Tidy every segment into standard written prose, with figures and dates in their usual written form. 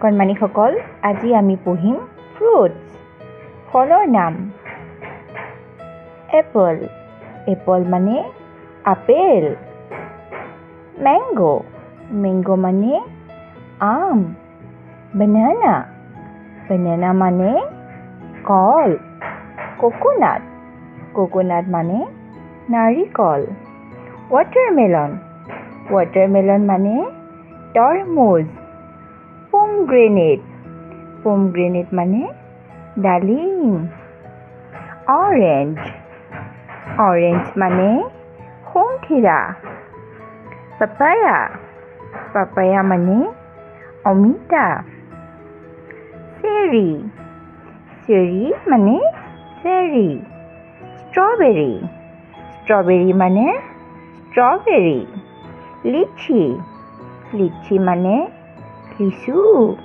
কণমানিসকল, আজি আমি পঢ়িম ফ্ৰুটছ, ফলৰ নাম। এপল, এপল মানে আপেল। মেংগো, মেংগো মানে আম। বানানা, বানানা মানে কল। কোকোনাট, কোকোনাট মানে নাৰিকল। ৱাটাৰমেলন, ৱাটাৰমেলন মানে তৰমুজ। পমগ্ৰেনেট, পমগ্ৰেনেট মানে ডালিম। অৰেঞ্জ, অৰেঞ্জ মানে সোঁথিৰা। পাপায়া, পাপায়া মানে অমিতা। চেৰী, চেৰী মানে চেৰী। ষ্ট্ৰবেৰী, ষ্ট্ৰবেৰী মানে ষ্ট্ৰবেৰী। লিচি, লিচি মানে লিচু।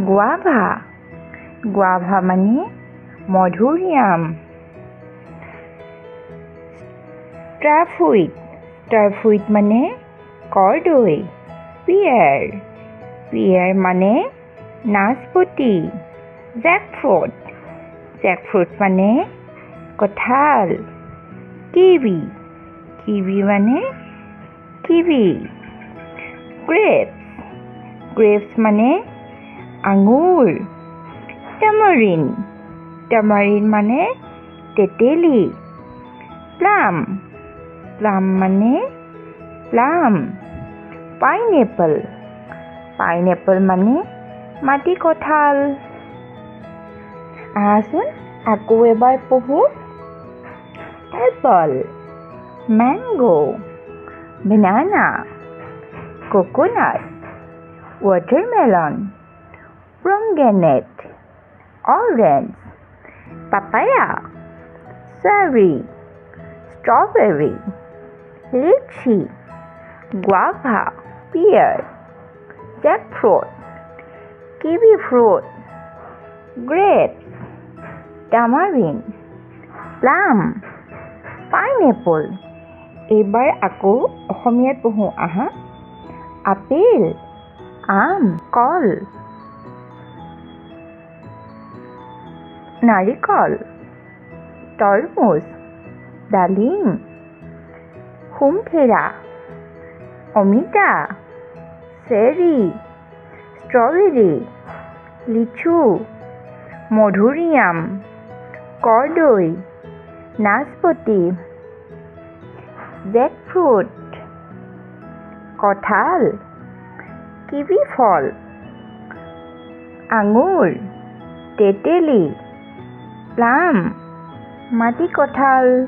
গুৱাভা, গুৱাভা মানে মধুৰিআম। ষ্টাৰফ্ৰুইট, ষ্টাৰফ্ৰুইট মানে কৰ্দৈ। পিয়াৰ, পিয়াৰ মানে নাচপতি। জেকফ্ৰুট, জেকফ্ৰুট মানে কঁঠাল। কিৱি, কিৱি মানে কিৱি। গ্ৰেপছ, গ্ৰেপছ মানে আঙুৰ। টামাৰিন, টামাৰিন মানে তেতেলী। প্লাম, প্লাম মানে প্লাম। পাইনএপল, পাইনএপল মানে মাটিকঁঠাল। আহাচোন আকৌ এবাৰ পঢ়োঁ। Apple, mango, banana, coconut, watermelon, pomegranate, orange, papaya, cherry, strawberry, lychee, guava, pear, jackfruit, kiwi fruit, grapes, tamarind, plum, pineapple. এইবাৰ আকৌ অসমীয়াত পঢ়োঁ আহা। আপেল, আম, কল, নাৰিকল, তৰমুজ, ডালিম, সোঁথিৰা, অমিতা, চেৰী, ষ্ট্ৰবেৰী, লিচু, মধুৰিআম, কৰ্দৈ, নাচপতি, জেকফ্ৰুট, কঁঠাল, কিৱি ফল, আঙুৰ, তেতেলী, প্লাম, মাটিকঁঠাল।